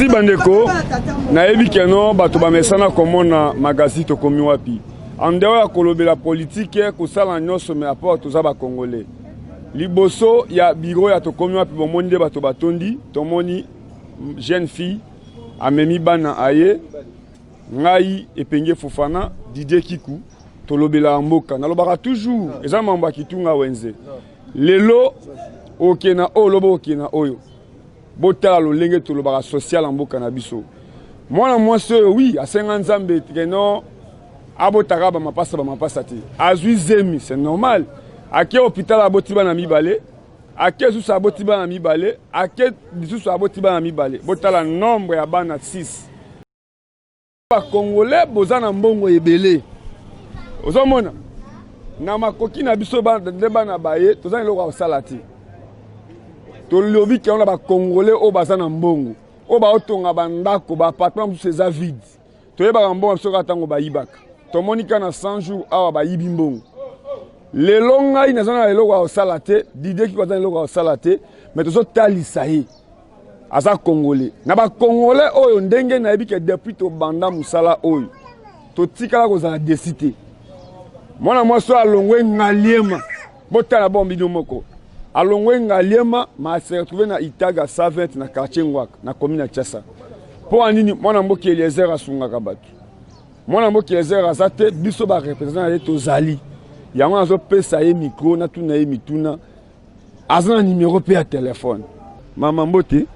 Si bandeko na ebi keno bato bamesana komona magazine to komi wapi en dehors ya kolobela politique kosala nyonso me apport toza ba congolais liboso ya bureau ya to komi wapi bomoni nde bato batondi tomoni jeune fille amemi bana aye ngai epenge Fofana Didier Kiku tolobela mboka nalobaka toujours eza mambo ya kitunga wenze lelo okena olobo okena oyo botala lolenge tolobaka social en mboka na biso mwana mwasi oyo oui asenga nzambe keno abotaka ba mapasa te azwi zemi c'est normal ake hôpital aboti bana mibale ake susu aboti bana mibale ake susu aboti bana mibale botala nombre ya bana 6 ba congolais bozana mbongo ebele ozomona na makoki na biso bana baye tozana eloko ya salati tolobi ke on a ba congolais o bazana mbongo o ba otonga bandako ba appartement tous ces vide toyeba mbongo biso katango ba yibaka tomonika na 100 jours awa ba yibi mbongo lelo ngai nazana eloko ya salate Didier ki kozana eloko ya salate mais tozo talisa ye aza congolais na ba congolais oyo ndenge na yebi ke depuis to banda musala oyo to tikala kozala décité mwana mwaso alongwe ngaliema botala bombino moko alongwe ngaliema ma se retrouver na Itaga 120 na quartier Ngwaka na commune ya Tchassa po anini mwana mboki Eliezer asungaka bato mwana mboki Eliezer azate biso ba representant ya tozali yango azo pesa ye micro na tuna ye mituna azana numéro pe ya téléphone mama mbote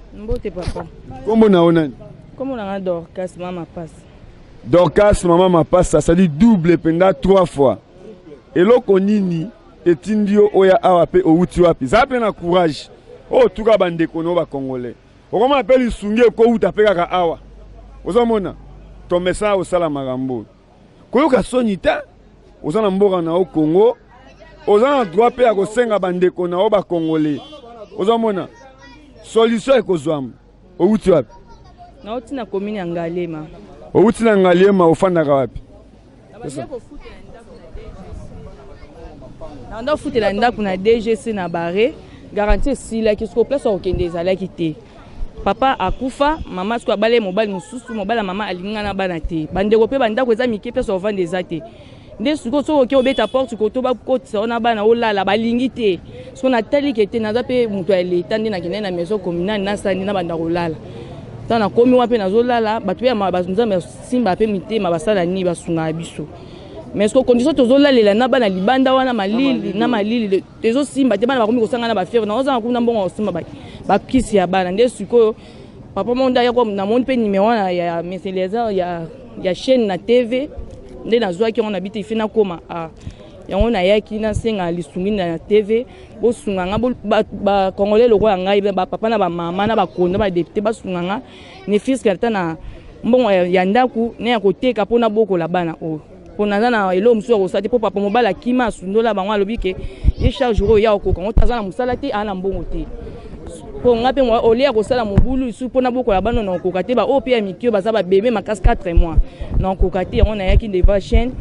papa kombo na onani kombo na Dorcas mama passe Dorcas mama mapasa ça dit double penda 3 fois eloko nini etindio oya awa pe outi wapi za pe na courage o tuka bandeko no ba congolais okoma pe lisungi ko uta pe kaka awa ozomona to message osala magambo koyoka soni ta ozana mboka na o Congo ozana droit pe ya kosenga bandeko na o ba congolais ozomona solution ekozwam outi wapi na oti na commune ya Ngalema outi na Ngalema ofandaka wapi na futela ndako na DGC na bare garantie sila ki sko place okende ezalaki te papa akufa mama sko abale mobali mususu mobala mama alinga na bana te bandeko pe bandako eza mike place ovande ezate nde suko so oke obeta porte ko to ba kotisa ona bana olala balingi te so na tali kete na zape mutu ya leta nde na kende na maison communale na sani na bandako olala tana komi wape nazolala batu ya mabazunza simba pe mitema basala ni basunga biso mais ce condition tozolalela na bana libanda wana malili na malili tezo simba te bana bakomi kosanga na ba fièvre na ozanga kuna mbongo simba ba kisi ya bana nde siko papa monda ya kwa na monde pe numéro ya Meselezer ya chaîne na TV nde nazwa ki on habite fina koma a yango na yaki na senga lisungi na TV bo sunganga ba congolais loko ya ngai ba papa na ba mama na ba kondo ba député ba sunganga ni fils karta na mbongo ya ndaku ne ya koteka pona boko la bana o pona na elo mso ko sati po papa mobala kima sundola bango alobi ke ye charge ro ya ko kongo tazana musala te ana mbongo te po ngape mo olia ko sala mobulu isu pona boko la bana na ko kate ba o pe mikio ba za ba bébé makas 4 mois na ko kate on a yaki devant chaîne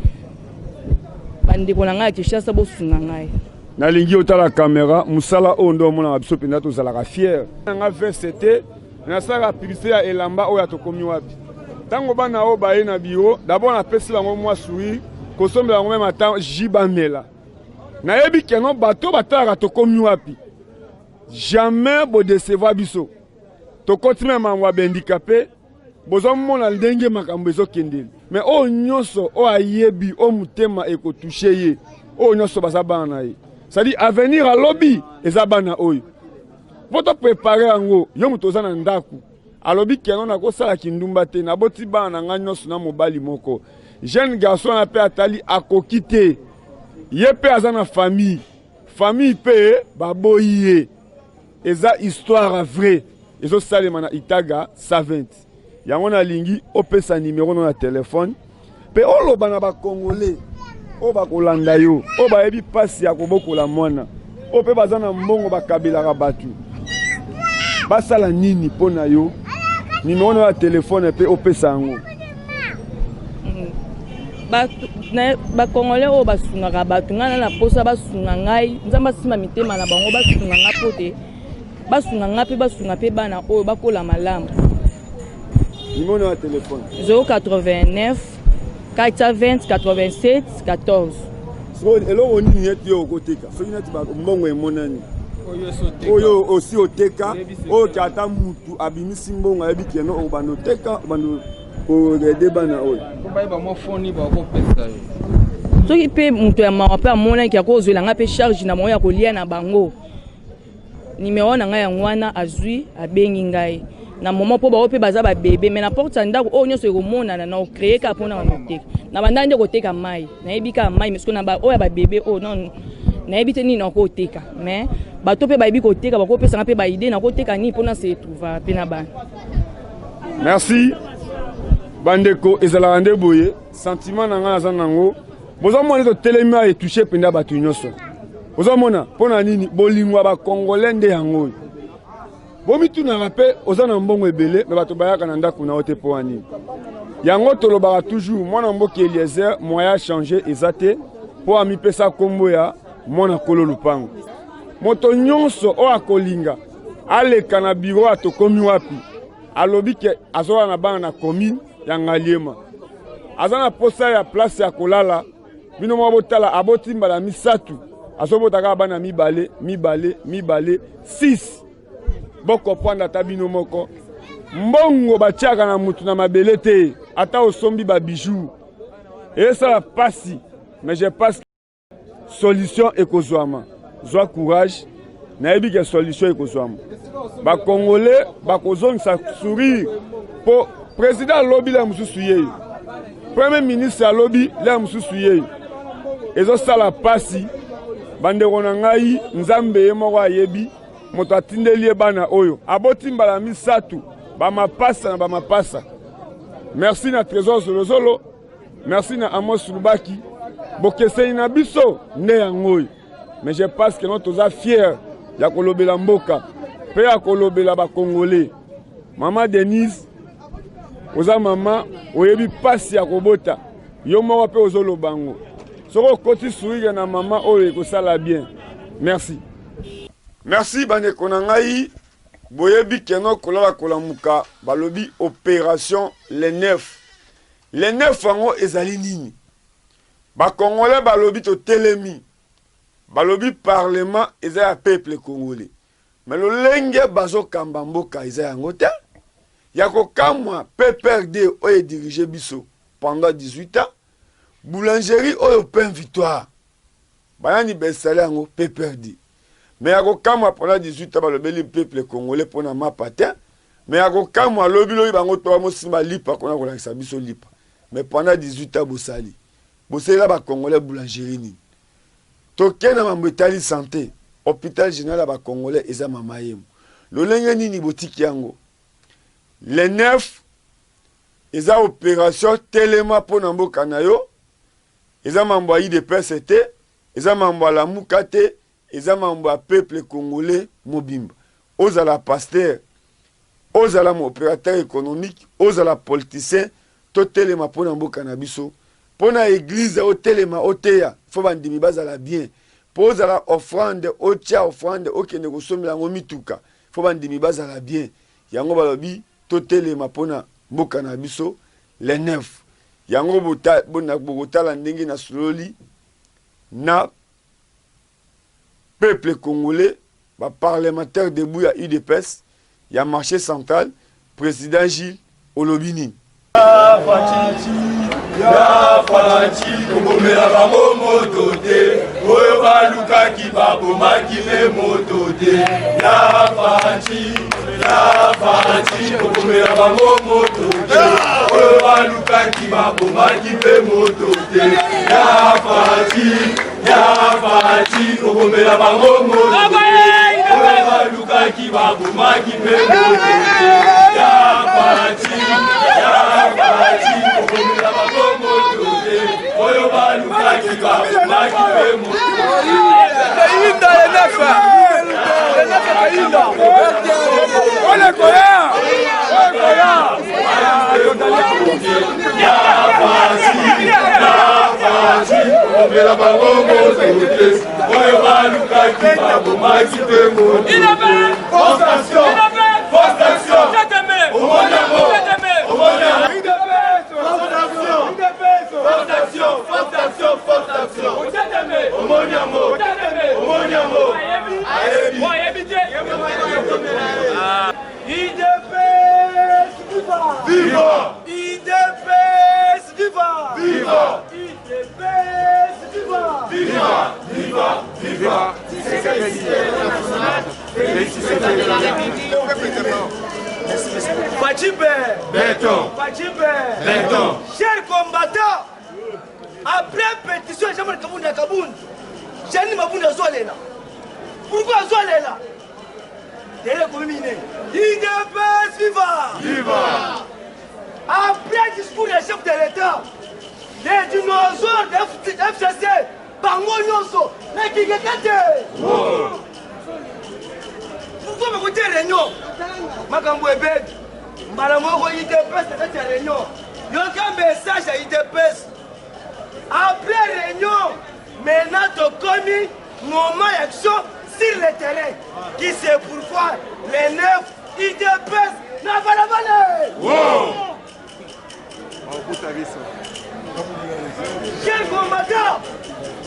bande ko nga Kinshasa bo sunga ngai na lingi otala caméra musala ondo mona biso penda to zala ka fier nga VCT na sala publicité ya elamba oya to komi wapi tango bana o baye na bureau d'abord na pesi bango mwa sui kosombela bango même ata jibamela na yebi keno bato batala to komi wapi jamais bo décevoir biso to continue mamwa handicapé bozo mona ndenge makambo ezokendeli mais o nyonso o ayebi o mutema eko toucher ye o nyonso bazabana na ye ça dit avenir à lobby ezabana oyo poto préparer yango yo mutoza na ndaku alobi keno na kosala kindumba te na boti bana nga nyonso na mobali moko jeune garçon na pe atali akokite ye pe azana famille pe baboye eza histoire vraie ezo salema na Itaga 120 yango na lingi opesa numéro na téléphone pe oloba na ba congolais o ba kolanda yo o ba yebi pasi ya kobokola mwana o pe bazana mbongo bakabelaka batu basala nini pona yo numéro na téléphone pe opesa yango ba congolais o basungaka batu ngana na posa basunga ngai nzamba sima mitema na bango basunga nga pote basunga nga pe bana oyo bakola malamu Numéro de téléphone. 089 420 87 14. Elo oni ni eti o koteka. So ina tiba mbongo emonani. Oyo aussi oteka. O kata mutu abimisi mbongo ayebi keno o bano teka bano ko debana oyo. Ko ba mo foni ba ko pesa. So ki pe mutu ya ma pe amona ki akozwela nga pe charge na mo ya kolia na bango. Numéro na nga ya ngwana azwi abengi ngai. Na moment po ba pe baza ba bébé mais na porte ndako o nyoso ekomona na o créer ka pona na teka. Na banda nde ko teka mai. Na ebika mai mais na ba o ya ba bébé o non na ebite ni na ko teka mais bato pe ba ebi ko teka ba ko pesa na pe ba idée na ko teka ni pona se trouva pe na ba. Merci. Bandeko ezala ande boye sentiment na nga za nango. Boza mona to telema et toucher penda batu nyoso. Boza mona pona nini bolingwa ba congolais nde yango. Bomi tu na rappel ozana mbongo ebele mais bato bayaka na ndako na ote po ani. Yango tolobaka toujours mwana mboki Eliezer moya changer ezate po ami pesa kombo ya mwana kolo lupango. Moto nyonso o akolinga aleka na bureau atokomi wapi. Alobi ke azola na bana na commune ya Ngaliema. Azana posa ya place ya kolala bino mo botala aboti mbala misatu asobotaka bana mibale 6 boko panda tabino moko mbongo batiaka na mutu na mabele te ata osombi ba bijoux et ça passe mais je pense solution ekozwama zwa courage na yebi ke solution ekozwama ba congolais bakozongisa sourire po président lobby la mususu yeyo premier ministre lobby la mususu yeyo ezo sala pasi bandeko na ngai nzambe ye moko ayebi moto atindeli bana oyo aboti mbala misatu bamapasa na bamapasa. Merci na Trésor Zolozolo, merci na Amos Lubaki bokesei na biso nde yango. Mais je pense que notre oza fier ya kolobela mboka pe ya kolobela ba Congolais. Mama Denise oza mama oyebi pasi ya kobota yo moko pe ozolobango soko koti sourire na mama oyo ekosala bien. Merci. Merci bandeko na ngai boyebi keno kolala kolamuka balobi opération les 9. Les 9 ango ezali nini? Ba Congolais balobi to telemi. Balobi parlement ezali peuple congolais. Mais le lenge bazo kamba mboka ezali yango te. Yako kamwa PPRD oye dirige biso pendant 18 ans. Boulangerie oyo pain victoire. Bayani besale yango PPRD. Mais yako kamwa pendant 18 ans balobeli peuple congolais pona mapatin. Mais yako kamwa lobi lobi bango to mosimba lipa kona kolakisa biso lipa. Mais pendant 18 ans bosali. Bosali la ba congolais boulangerie ni. Toke na mambo etali santé. Hôpital général ba congolais eza mamayem. Lolenge nini botiki yango. Les 9 eza opération telema pona mboka na yo. Eza mambo yi de PCT, eza mambo la mukate, eza mambo a peuple congolais mobimba. Ozala pasteur, ozala mo opérateur économique, ozala politicien, to telema pona mboka na biso. Pona église o telema o teya, fo bandimi bazala bien. Pozala offrande, o tia offrande, o kende kosomela ngo mituka, fo bandimi bazala bien. Yango balobi to telema pona mboka na biso les 9. Yango botala ndenge na sololi na peuple congolais, ba parlementaire debout ya UDPS, ya marché central, président Gilles Olobini. Ya Fachi, Kongomela bango motote, oyo baluka ki baboma ki me motote. Ya Fachi, Kongomela bango motote, oyo baluka ki baboma ki me motote. Ya Fachi, Kongomela bango motote, oyo baluka ki baboma ki me motote. Ya Fachi, Kongomela bango motote, oyo baluka ki baboma ki me motote. Viva! IDPS, viva! Viva! IDPS, viva! Viva! Viva! Viva! Fadjibé! Béton! Fadjibé! Béton! Chers combattants, après pétition, j'ai mal Kaboun à Kaboun. J'ai dit Maboun à Zoalela. Pourquoi Zoalela? Délai combiné. IDPS, viva! Viva! Après le discours du chef de l'État, les dinosaures de FCC, par Monyoso, mais qui est pourquoi me côté réunion? Makambo Ebed, Malamoko IDPS, c'était réunion. Il y a un message à IDPS. Après réunion, maintenant, tu as commis moment d'action sur le terrain. Qui sait pourquoi les 9 IDPS n'a pas la valeur? Chers combattants,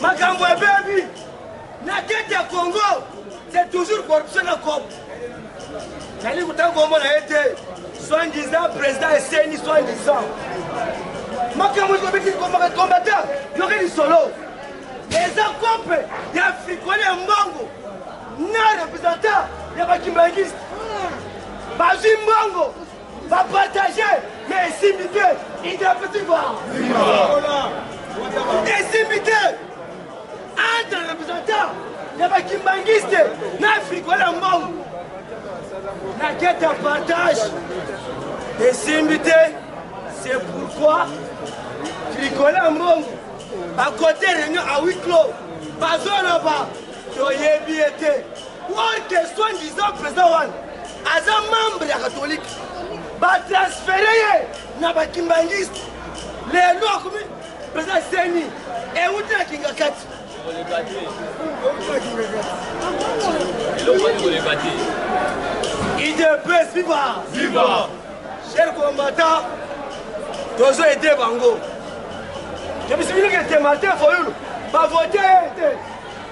Makambo Ebed, la tête du Congo, c'est toujours corruption à COP. Nali Koutan Kombo a été soi-disant président et CNI soi-disant. Makambo Ebed combattant, il y aurait du solo. Les COP, il y a fricolé un bango. Non représentant, il y a pas qui m'existe. Bazi Mbango va partager, mais simité, il doit petit voir. Et simité, entre les représentants, il y a pas qui m'existe. Non fricolé un bango. La quête de partage et simité, c'est pourquoi fricolé un bango. À côté réunion à huis clos, pas là-bas. Il y a été. Ou en question disant président Wan, à un membre de la catholique, va transférer na bakimbangiste les lois comme président Seni et où est Kingakat. IDPS viva! Viva! Chers combattants, nous avons aidé Bango. Je me suis dit que c'était Martin Foyoul, va voter.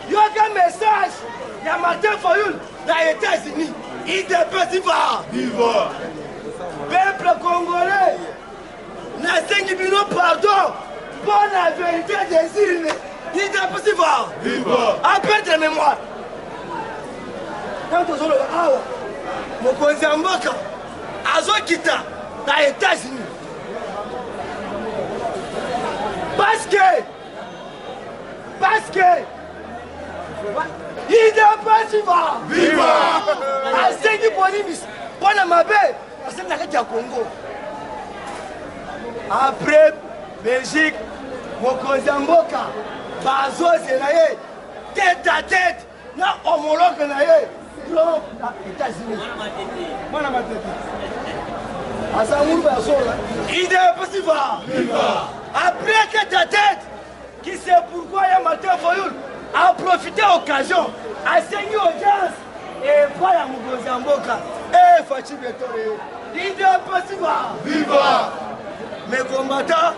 Il y a un message, il y a Martin Foyoul dans les États-Unis. IDPS viva! Viva! Peuple congolais, n'a pas pardon pour la vérité des îles. IDPS viva! Viva! À perdre la mémoire. Quand on se le awa, mon cousin Mboka, Azokita, dans les États-Unis. Parce que, IDPS viva! Viva! À 5 Bonimis, pour la Mabé, à 5 Congo. Après Belgique, mon cousin Mboka, Bazo Zenaye, tête à tête, na homologue Naye, Trump, États-Unis. IDPS viva! Après tête à tête, qui sait pourquoi il y a Martin Foyoul a profité de l'occasion, a saigné audience et voilà mon Mboka. Et Fachi Betore, IDPS Viva! Mes combattants,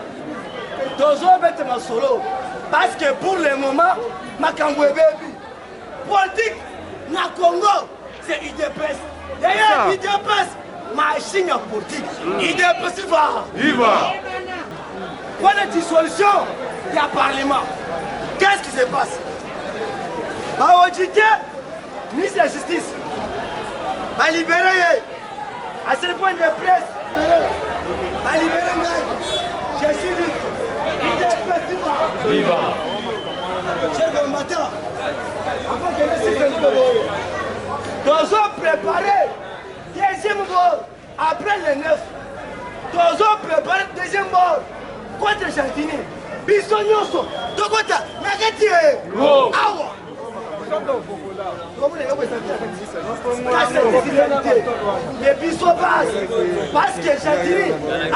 toujours mettre ma solo. Parce que pour le moment, Makambo Ebed, politique, na Congo, c'est IDPS. D'ailleurs, IDPS, machine politique. IDPS Viva! Pour la dissolution, il y a parlement. Qu'est-ce qui se passe? Baodjité, ministre de la Justice, a libéré, à ce point de presse, a libéré Ngaï. Je suis libre. Viva! Chers combattants, avant que nous soyons nous avons préparé deuxième bord après le 9. Nous avons préparé deuxième bord contre Chantini. Bissonyoso, Tokota, Nagati, Awa. Mais Bisso passe parce que Chantini, à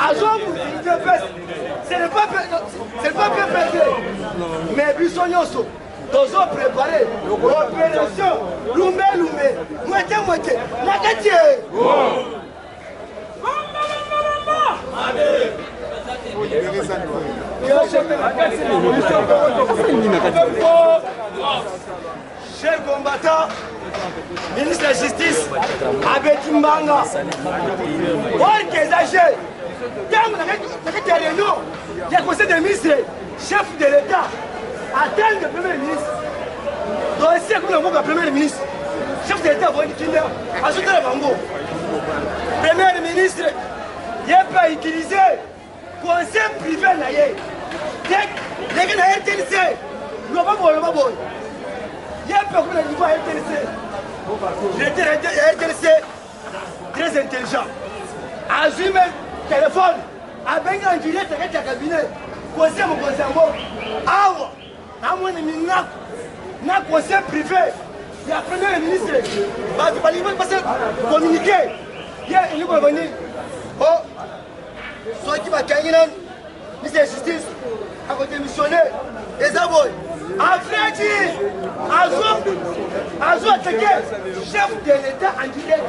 ce n'est pas bien perdu. Mais Bissonyoso, nous avons préparé l'opération Lumé, moitié, Nagati. Chers combattants, ministre de la Justice, Abeti Mbanga, Orkezagé, Dans la réunion, il y a le conseil des ministres, chef de l'État, attend le premier ministre. Dossier comme le premier ministre, chef de l'État, vous voyez qu'il y a ajouté le bango. Premier ministre, il n'a pas utilisé le conseil privé. Dès qu'il y a un TLC, il n'y a pas de il y a un peu comme le niveau TLC. Le TLC, très intelligent. Assume le téléphone, avec un direct avec le cabinet. Conseil mon conseil bon. À mon ami, n'a conseil privé. Il y a le premier ministre. Il va passer communiquer. Il y a une venir. Oh, ceux qui vont gagner, ministre de la Justice, à côté missionné, les abois. Afredi, Azo attaqué, chef de l'État en direct.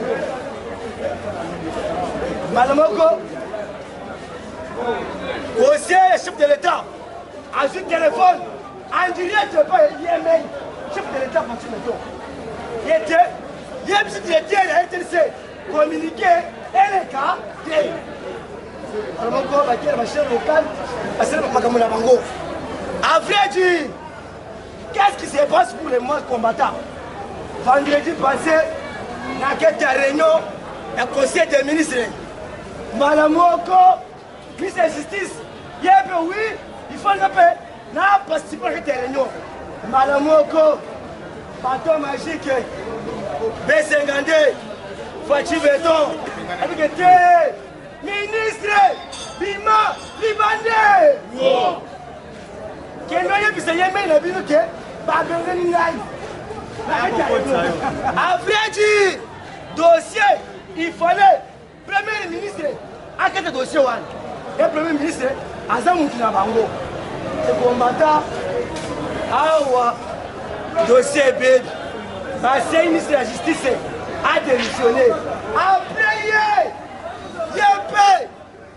Malamoko, aussi chef de l'État, Azo téléphone, en direct, pas l'IML, chef de l'État, il était, il y a un petit directeur, il a été communiqué, et les cas, Malamoko, ma chaîne locale, c'est le Makamuna Bango. Afredi, qu'est-ce qui se passe pour les mois combattants? Vendredi passé, dans cette réunion, le conseil des ministres, Malamoko, ministre de la Justice, il y a oui, il faut le paix, n'a participé à cette réunion. Malamoko, bâton magique, B52, Fachi Béton, avec le ministre, Bima, Libanais. Quel est le Yémen a vu que Afredi, dossier, il fallait, premier ministre, à quel dossier le premier ministre, Azamoukina Bango, le combattant, Awa, dossier bébé, le ministre de la Justice a démissionné. Après, Yépé,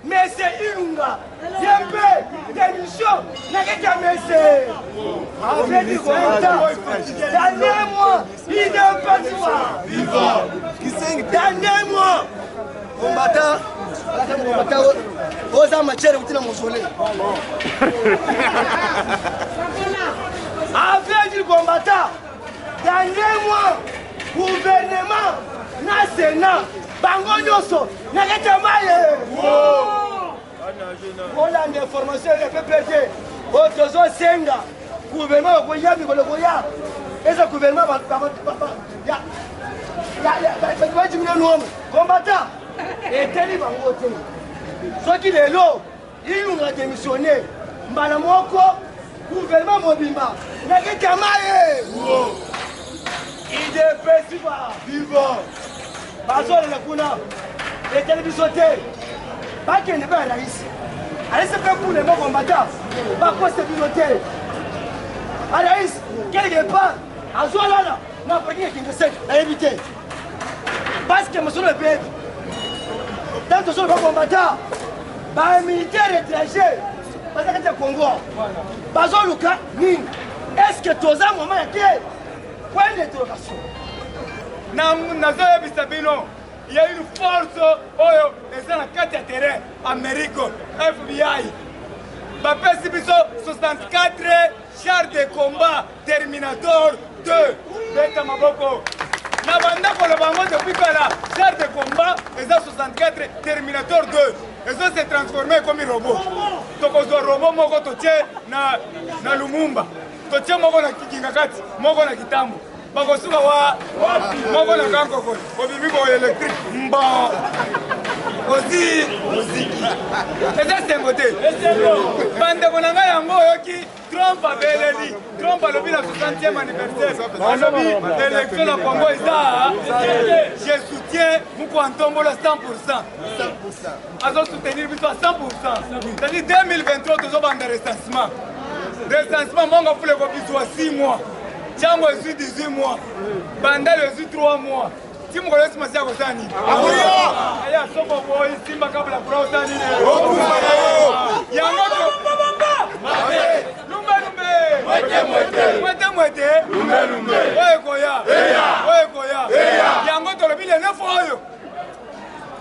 mais c'est Ilunga, Yépé, démission, n'a qu'à messer. Avec du combattant, dernier mois, il n'est pas vivant. Dernier mois, combattant, aux matières où tu as mausolée. Avec du combattant, dernier mois, gouvernement, national, Bango Nyoso, n'a qu'à mailler. On a des formations de PPT, autres zones Senga, gouvernement Goya, Goya, et ce gouvernement va combattant, et Télé Bango. Ceux qui est là, ils ont démissionné. Malamoko, gouvernement Mobimba, n'a qu'à mailler. Il est possible, vivant. Bazo de la Kuna, les télévisions. Pas qu'il n'est pas à la liste. Allez, c'est pas pour les mots combattants. Pas quoi c'est piloté. À la liste, quelque part, à Zoalala, n'a pas dit qu'il ne sait à éviter. Parce que monsieur le bébé, dans tout ce combattant, un militaire étranger, parce que c'est un Congo. Bazo Luka, est-ce que tous les moments étaient point d'interrogation? Il y a une force, les gens qui ont terrain, Amérique, FBI. Bapé Sibiso, 64 chars de combat, Terminator 2. Beta Maboko. Nabanda pour le bango depuis que la chars de combat, les 64 Terminator 2. Ils ont se transformé comme un robot. Donc, ils ont robot, moko toche na Lumumba. Toche moko na Kikingakati, moko na Kitambo. Bakosuka wa moko na kankoko obibi ko électrique mba aussi musique c'est un côté bande konanga yango yoki Trump abeleli Trump alobi na 60e anniversaire alobi élection na Congo eza je soutiens muko antombola 100% azo soutenir biso à 100%. C'est-à-dire 2023 tozo banda recensement monga fule ko biso 6 mois. Tchango est 18 mois, Bandel est 3 mois. Si vous connaissez ma sœur Osani, Aya Soko Boy, Simba Kabla Kura Osani, Yangoto, Lumbe Lumbe, Mwete, Oye Koya, Yangoto le bile 9 oyo.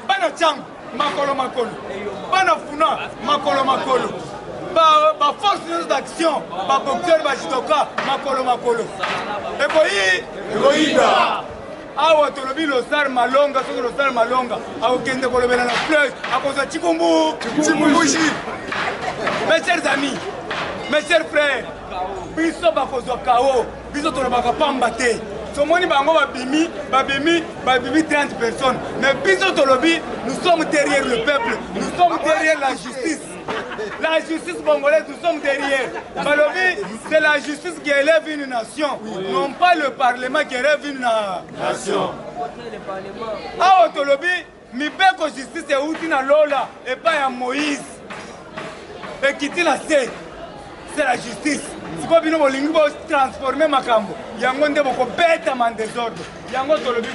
Bana Tchango, makolo. Bana funa, makolo. Ba force d'action, ba boxeur, ba judoka, makolo. Egoïda. Awa tolobi losar malonga, soki losar malonga, akokende kolobela na fleuve, akozwa chikumbushi. Mes chers amis, mes chers frères, biso bakozwa kao, biso tolobaka pamba te. Somoni bango babimi 30 personnes. Mais biso tolobi, nous sommes derrière le peuple, nous sommes derrière la justice. La justice congolaise, nous sommes derrière. Balobi, c'est la justice qui élève une nation, non pas le Parlement qui élève une nation. Ah, Otolobi, mi beko justice est outil na Lola et pas à Moïse. Et qui dit la c'est la justice. Si vous voulez transformer ma cambo, il y a un monde beaucoup bête en désordre. Il y a un autre lobby.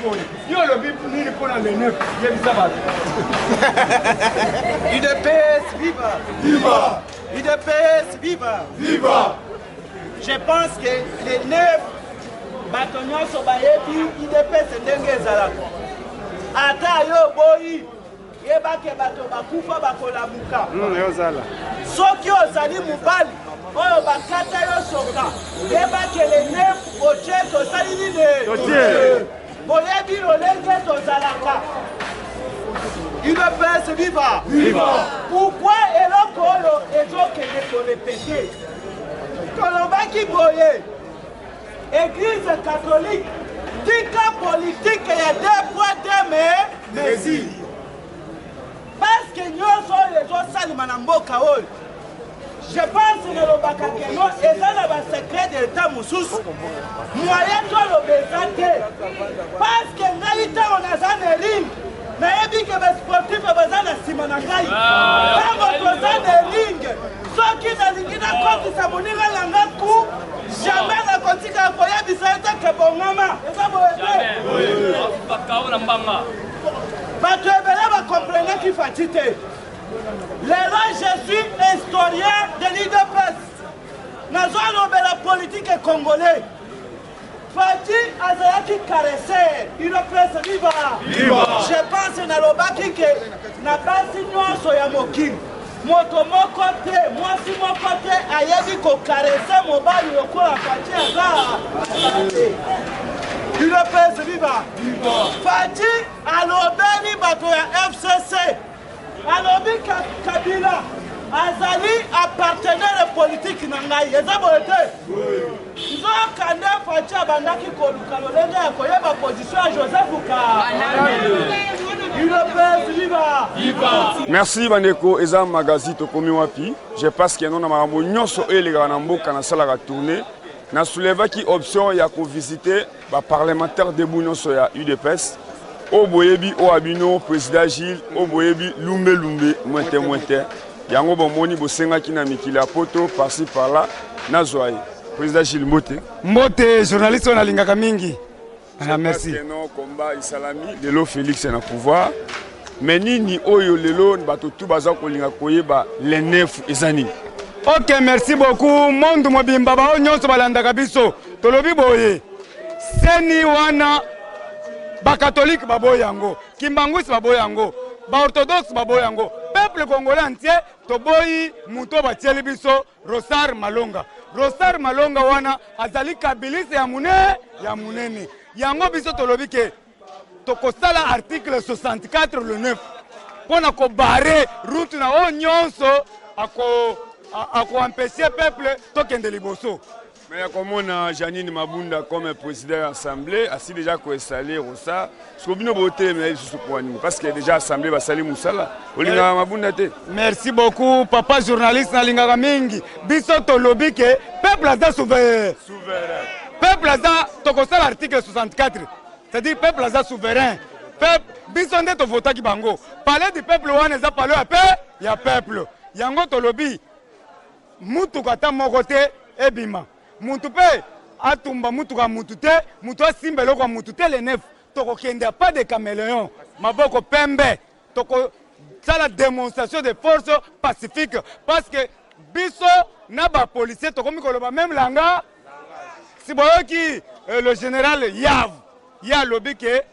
Il y a un lobby pour nous répondre à l'ENEF. Il y a UDPS, viva! Viva! UDPS, viva! Viva! Je pense que les 9 bâtonnons sont baillés, UDPS ndenge ezalaka. Ata yo boyi, yebake bato bakufa bakolamuka. Yozala. Soki ozali mobali, oyo bakata yo soka, yebake les 9 otie tosali nini? Boyebi lolenge tozalaka. UDPS viva! Viva! Pourquoi eloko oyo ezokende korepete? Kolobaki boye, Église catholique, tika politique ya 2 poids 2 mesures. Parce que nyonso oyo ezosalema na mboka oyo, je pense que lobaka keno eza na basekret de l'État mosusu moyen toloba eza te. Parce que ngai ntango naza na ring nayebi ke basportif baza na nsima na ngai ntango toza na ring soki nalingi nakotisa moninga na nga ku jamais nakotika koyebisa ete ke bongama eza boye te. Bato ebele bakomprenaki fati te. Lelo je suis historien de l'UDPS. Nazolobela politique congolais. Fati azalaki caresser UDPS viva. Je pense nalobaki ke na basi nyonso ya mokili moto moko te mwasi moko te ayebi kokarese mobali lokola Fati aza. UDPS viva. Fati alobeli bato ya FCC. Alobi Kabila azali appartenant politique na ngai eza boye te. Nzokande Fati abandaki koluka lolenge ya koyeba position ya Joseph Viva. Merci bandeko eza magazi tokomi wapi. Je pense que non na makambo nyonso elega na mboka na sala ka tourner. Na soulevaki option ya ko visiter ba parlementaire de nyonso ya UDPS. Oboyebi Oabino, président Gilles, Oboyebi Lumbe, Mwente. Yango bomoni bosenga kina mikila poto par-ci par-là, Nazoaye. Président Gilles Mbote, journaliste on a lingaka mingi. Ah, merci. Non, combat Isalami, Lelo Félix na pouvoir. Mais nini oyo lelo bato tout baza ko linga koyeba les 9 ezani. OK, merci beaucoup. Monde mobimba ba nyonso balandaka biso. Tolobi boye. Seni wana ba catholique baboyango, kimbanguisi baboyango, ba orthodoxe baboyango, peuple congolais entier toboyi muto batieli biso Rosar Malonga. Rosar Malonga wana azali kabilisi ya munene. Yango biso tolobi ke tokosala article 64 le 9 pona ko barrer route na o nyonso ako empêcher peuple tokende liboso. Mais comme on a Janine Mabunda comme président de l'Assemblée, ainsi déjà qu'on installé Rosa, ce qu'on vient voter mais parce qu'il y a déjà Assemblée va salir Moussala. Olinga Mabunda te. Merci beaucoup papa journaliste na linga mingi. Biso to lobby ke peuple aza souverain. Peuple aza tokosa l'article 64. C'est-à-dire peuple aza souverain. Peuple biso nde to vota ki bango. Parler du peuple wana za parler à paix, il y a peuple. Yango to lobby. Mutu kata moko te ebima. Mutu pe atumba mutu ka mutu te, mutu asimba loko mutu te le nef. Toko kende pas de caméléon, maboko pembe. Toko ça la démonstration de force pacifique parce que biso na ba policier toko mikoloba même langa. Si boyoki le général Yav, ya lobi ke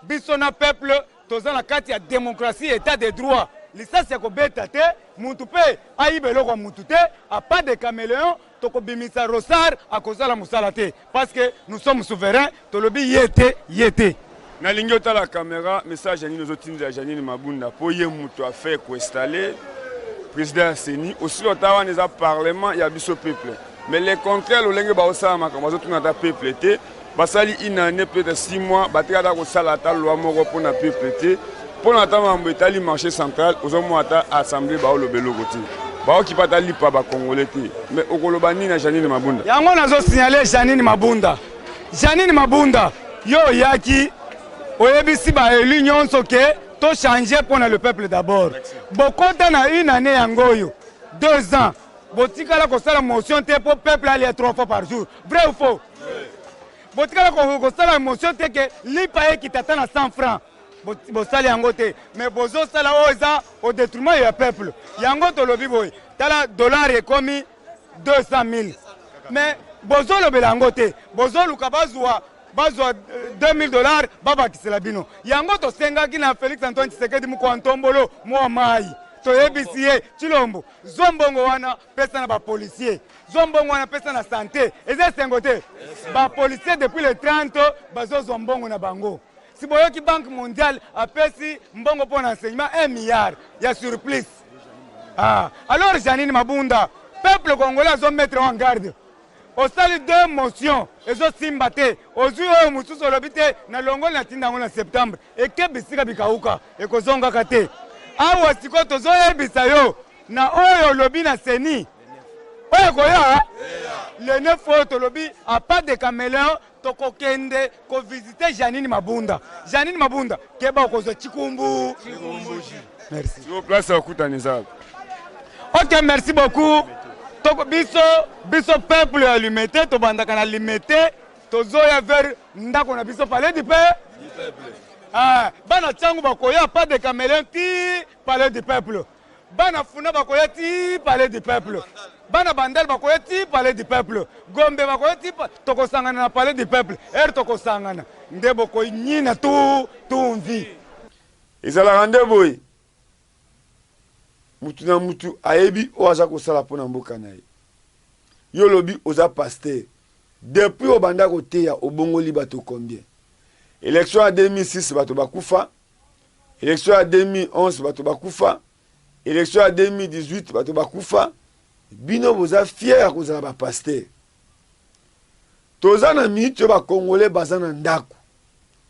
biso na peuple toza na kati ya démocratie état de droit lisasi ya kobeta te mutu mpe ayiba eloko ya mutu te a pas de caméléon tokobimisa rosar akozala mosala te parce que nous sommes souverains tolobi ye te nalingi otala caméra message ya nini ozotinda ya Janine Mabunda mpo ye mutu afaire koinstalle président ya CENI aussi ota wana eza parlement ya biso peuple mais le contraire lolenge baosala makambo bazotuna ata peuple te basali une année peut-être 6 mois batikata kosala ata loi moko mpona peuple te mpona ata mambo etali marché central ozomona ata assemblée baoloba eloko te baokipa ata lipa bakongole te mais okoloba nini na Janine Mabunda yango nazosignale Janine Mabunda yo oyaki oyebisi baélu nyonso ke tochange mpona le peuple d'abord bokota na une année yango oyo 2 ans botikala kosala motion te mpo peuple alia 3 fois par jour vrai ou faux botikala kosala motion te ke lipa ekita ata na 100 francs bosali yango te mais bozosala oyo eza au détriment ya peuple yango tolobi boye tala dollar ekomi 200 000 mais bozolobela yango te bozoluka bazwa $2000 babakisela bino yango tosengaki na Félix Antoine Tshisekedi mukwa ntombolo mwa mai toyebisi ye Chilombo zombongo wana pesa na bapolisier zombongo wana pesa na santé eza sengo te bapolisier depuis le 30 bazozwa mbongo na bango si boyoki Banque mondiale apesi mbongo pour enseignement 1 milliard ya surplus alors Janine Mabunda peuple congolais azo mettre en garde osali 2 motions ezosimba te ozwi oyo mosusu olobi te na longoli na tinda yango na septembre ekebisika bikauka ekozongaka te awa sikoyo tozoyebisa yo na oyo olobi na CENI oyo koya le 9 oyo tolobi a pas de caméléon tokokende kovisite Janine Mabunda keba okozwa chikumbu merci place okutanisa ok merci beaucoup biso peuple ya limité tobandaka na limité tozoya vers ndako na biso palais du peuple bana tsangu bakoya pas de caméléon ti palais du peuple bana funa bakoya ti palais du peuple bana bandel bakoya ti palais du peuple gombe bakoya ti tokosangana na palais du peuple tokosangana nde bokoyi nyina tumvi ezalaka nde boye mutu na mutu ayebi oyo aza kosala mpo na mboka na ye yo lobi oza pasteur depuis obanda koteya obongoli bato combien élection ya 2006 bato bakufa élection ya 2011 bato bakufa élection ya 2018 bato bakufa bino boza fier ya kozala bapasteur toza na minute oyo bakongole baza na ndako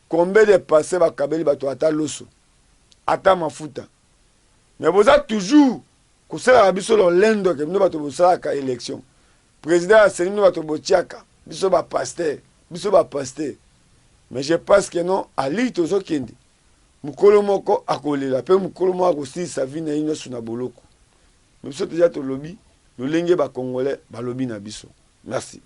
combien de pasteur bakabeli bato ata loso ata mafuta mais boza toujours kosalaka biso lolendo ke bino bato bosalaka élection président ya CENI bino bato botiaka biso bapasteur mais je pense que non ali tozokende mukolo moko akolela mpe mukolo moko akosilisa vi na ye nyonso na boloko mais biso toza tolobi lolenge bakongolais balobi na biso merci.